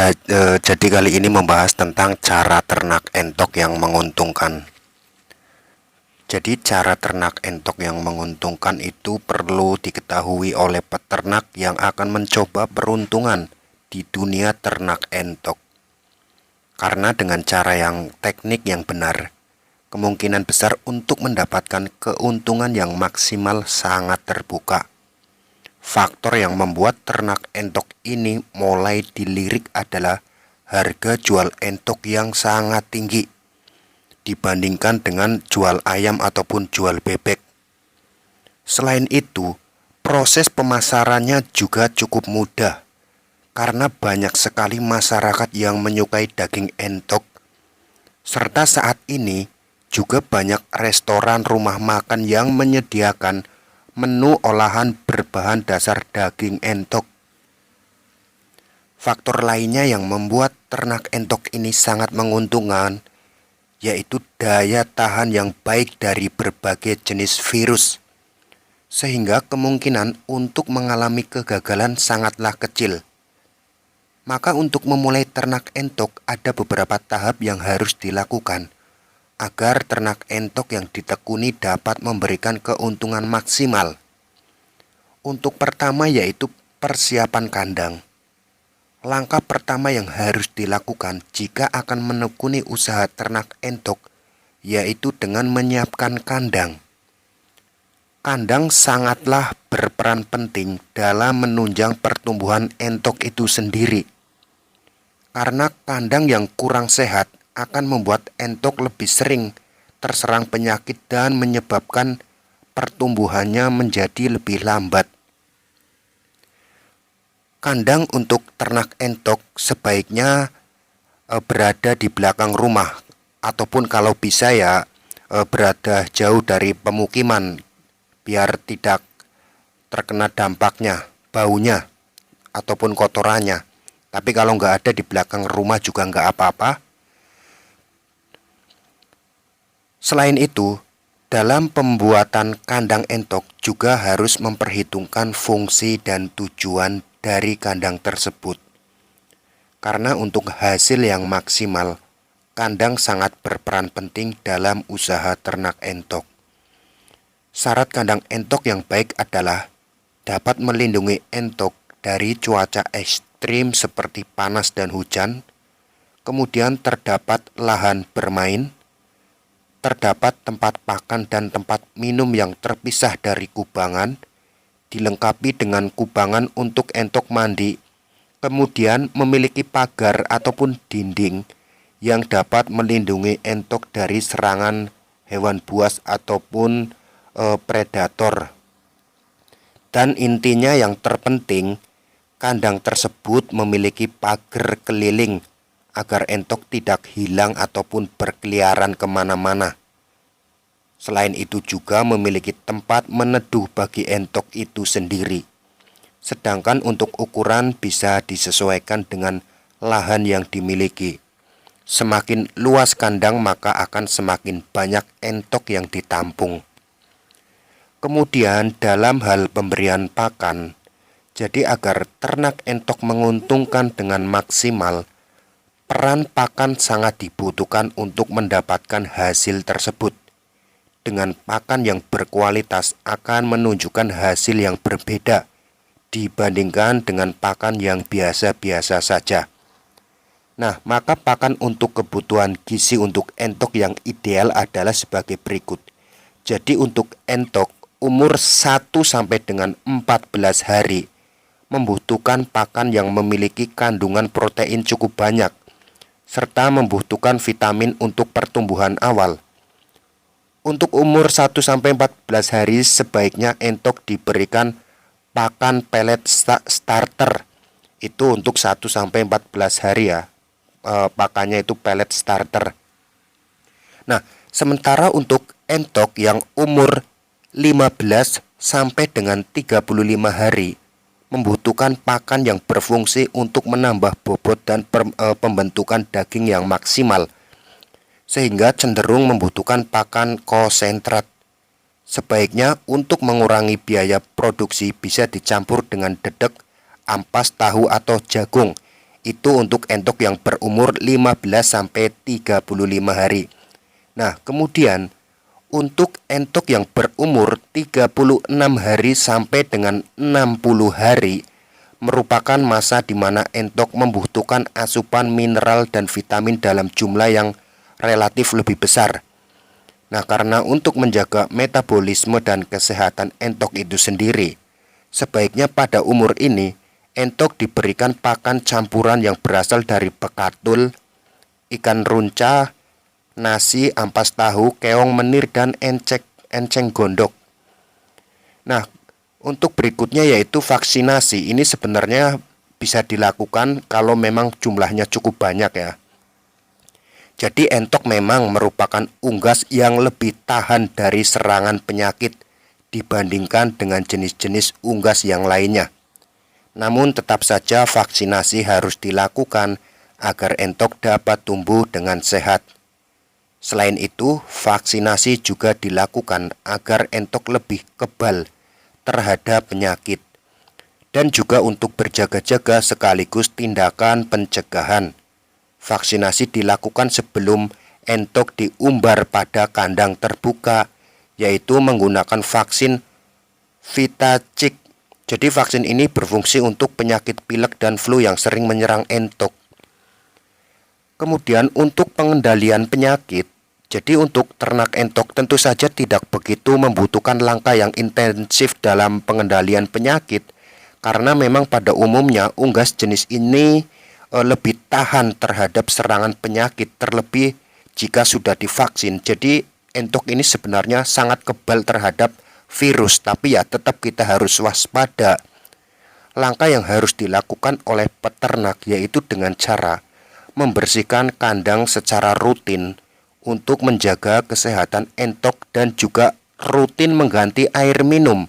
Jadi kali ini membahas tentang cara ternak entok yang menguntungkan. Jadi cara ternak entok yang menguntungkan itu perlu diketahui oleh peternak yang akan mencoba peruntungan di dunia ternak entok. Karena dengan cara yang teknik yang benar, kemungkinan besar untuk mendapatkan keuntungan yang maksimal sangat terbuka. Faktor yang membuat ternak entok ini mulai dilirik adalah harga jual entok yang sangat tinggi dibandingkan dengan jual ayam ataupun jual bebek. Selain itu, proses pemasarannya juga cukup mudah karena banyak sekali masyarakat yang menyukai daging entok. Serta saat ini juga banyak restoran rumah makan yang menyediakan menu olahan berbahan dasar daging entok. Faktor lainnya yang membuat ternak entok ini sangat menguntungkan yaitu daya tahan yang baik dari berbagai jenis virus, sehingga kemungkinan untuk mengalami kegagalan sangatlah kecil. Maka untuk memulai ternak entok ada beberapa tahap yang harus dilakukan agar ternak entok yang ditekuni dapat memberikan keuntungan maksimal. Untuk pertama yaitu persiapan kandang. Langkah pertama yang harus dilakukan jika akan menekuni usaha ternak entok yaitu dengan menyiapkan kandang. Kandang sangatlah berperan penting dalam menunjang pertumbuhan entok itu sendiri. Karena kandang yang kurang sehat akan membuat entok lebih sering terserang penyakit dan menyebabkan pertumbuhannya menjadi lebih lambat. Kandang untuk ternak entok sebaiknya berada di belakang rumah ataupun kalau bisa berada jauh dari pemukiman biar tidak terkena dampaknya, baunya ataupun kotorannya. Tapi kalau nggak ada di belakang rumah juga nggak apa-apa. Selain itu, dalam pembuatan kandang entok juga harus memperhitungkan fungsi dan tujuan dari kandang tersebut. Karena untuk hasil yang maksimal, kandang sangat berperan penting dalam usaha ternak entok. Syarat kandang entok yang baik adalah dapat melindungi entok dari cuaca ekstrim seperti panas dan hujan, kemudian terdapat lahan bermain, terdapat tempat pakan dan tempat minum yang terpisah dari kubangan, dilengkapi dengan kubangan untuk entok mandi, kemudian memiliki pagar ataupun dinding yang dapat melindungi entok dari serangan hewan buas ataupun predator. Dan intinya yang terpenting, kandang tersebut memiliki pagar keliling agar entok tidak hilang ataupun berkeliaran kemana-mana. Selain itu juga memiliki tempat meneduh bagi entok itu sendiri. Sedangkan untuk ukuran bisa disesuaikan dengan lahan yang dimiliki. Semakin luas kandang maka akan semakin banyak entok yang ditampung. Kemudian dalam hal pemberian pakan, jadi agar ternak entok menguntungkan dengan maksimal, peran pakan sangat dibutuhkan untuk mendapatkan hasil tersebut. Dengan pakan yang berkualitas akan menunjukkan hasil yang berbeda dibandingkan dengan pakan yang biasa-biasa saja. Nah, maka pakan untuk kebutuhan gizi untuk entok yang ideal adalah sebagai berikut. Jadi untuk entok umur 1 sampai dengan 14 hari membutuhkan pakan yang memiliki kandungan protein cukup banyak serta membutuhkan vitamin untuk pertumbuhan awal. Untuk umur 1 sampai 14 hari sebaiknya entok diberikan pakan pelet starter. Itu untuk 1 sampai 14 hari pakannya itu pelet starter. Nah, sementara untuk entok yang umur 15 sampai dengan 35 hari membutuhkan pakan yang berfungsi untuk menambah bobot dan pembentukan daging yang maksimal, sehingga cenderung membutuhkan pakan konsentrat. Sebaiknya untuk mengurangi biaya produksi bisa dicampur dengan dedek, ampas, tahu atau jagung. Itu untuk entok yang berumur 15-35 hari. Nah, kemudian untuk entok yang berumur 36 hari sampai dengan 60 hari merupakan masa di mana entok membutuhkan asupan mineral dan vitamin dalam jumlah yang relatif lebih besar. Nah, karena untuk menjaga metabolisme dan kesehatan entok itu sendiri, sebaiknya pada umur ini entok diberikan pakan campuran yang berasal dari bekatul, ikan runca, nasi, ampas tahu, keong menir, dan enceng gondok. Nah, untuk berikutnya yaitu vaksinasi. Ini sebenarnya bisa dilakukan kalau memang jumlahnya cukup banyak ya. Jadi entok memang merupakan unggas yang lebih tahan dari serangan penyakit dibandingkan dengan jenis-jenis unggas yang lainnya. Namun tetap saja vaksinasi harus dilakukan agar entok dapat tumbuh dengan sehat. Selain itu, vaksinasi juga dilakukan agar entok lebih kebal terhadap penyakit, dan juga untuk berjaga-jaga sekaligus tindakan pencegahan. Vaksinasi dilakukan sebelum entok diumbar pada kandang terbuka, yaitu menggunakan vaksin Vitacik. Jadi vaksin ini berfungsi untuk penyakit pilek dan flu yang sering menyerang entok. Kemudian untuk pengendalian penyakit, jadi untuk ternak entok tentu saja tidak begitu membutuhkan langkah yang intensif dalam pengendalian penyakit, karena memang pada umumnya unggas jenis ini lebih tahan terhadap serangan penyakit, terlebih jika sudah divaksin. Jadi entok ini sebenarnya sangat kebal terhadap virus, tapi ya tetap kita harus waspada. Langkah yang harus dilakukan oleh peternak yaitu dengan cara membersihkan kandang secara rutin untuk menjaga kesehatan entok dan juga rutin mengganti air minum.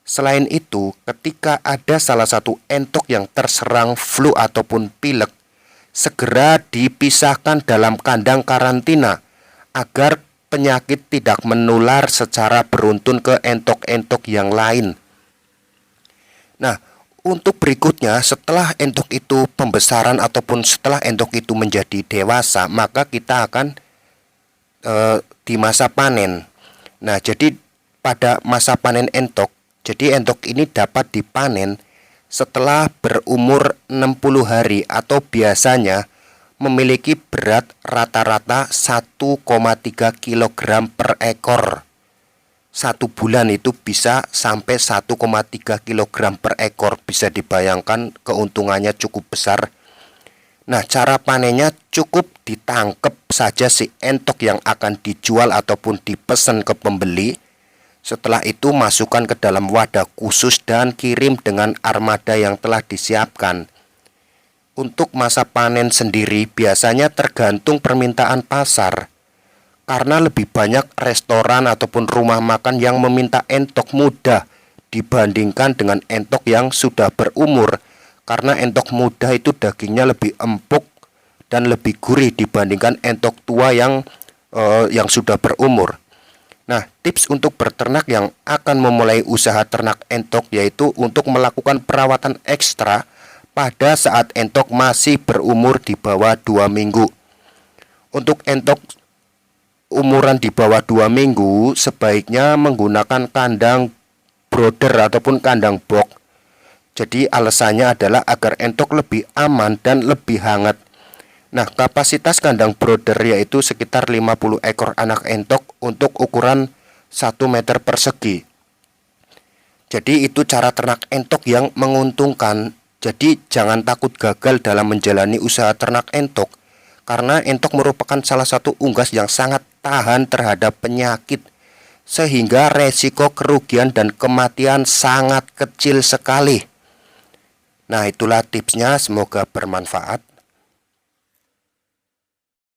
Selain itu, ketika ada salah satu entok yang terserang flu ataupun pilek, segera dipisahkan dalam kandang karantina agar penyakit tidak menular secara beruntun ke entok-entok yang lain. Nah, untuk berikutnya, setelah entok itu pembesaran ataupun setelah entok itu menjadi dewasa, maka kita akan di masa panen. Nah, jadi pada masa panen entok, jadi entok ini dapat dipanen setelah berumur 60 hari atau biasanya memiliki berat rata-rata 1,3 kg per ekor. Satu bulan itu bisa sampai 1,3 kg per ekor. Bisa dibayangkan keuntungannya cukup besar. Nah, cara panennya cukup ditangkap saja si entok yang akan dijual ataupun dipesan ke pembeli. Setelah itu masukkan ke dalam wadah khusus dan kirim dengan armada yang telah disiapkan. Untuk masa panen sendiri biasanya tergantung permintaan pasar, karena lebih banyak restoran ataupun rumah makan yang meminta entok muda dibandingkan dengan entok yang sudah berumur. Karena entok muda itu dagingnya lebih empuk dan lebih gurih dibandingkan entok tua yang sudah berumur. Nah, tips untuk berternak yang akan memulai usaha ternak entok yaitu untuk melakukan perawatan ekstra pada saat entok masih berumur di bawah 2 minggu. Untuk entok umuran di bawah 2 minggu sebaiknya menggunakan kandang brooder ataupun kandang box. Jadi alasannya adalah agar entok lebih aman dan lebih hangat. Nah, kapasitas kandang brooder yaitu sekitar 50 ekor anak entok untuk ukuran 1 meter persegi. Jadi itu cara ternak entok yang menguntungkan. Jadi jangan takut gagal dalam menjalani usaha ternak entok, karena entok merupakan salah satu unggas yang sangat tahan terhadap penyakit, sehingga resiko kerugian dan kematian sangat kecil sekali. Nah, itulah tipsnya, semoga bermanfaat.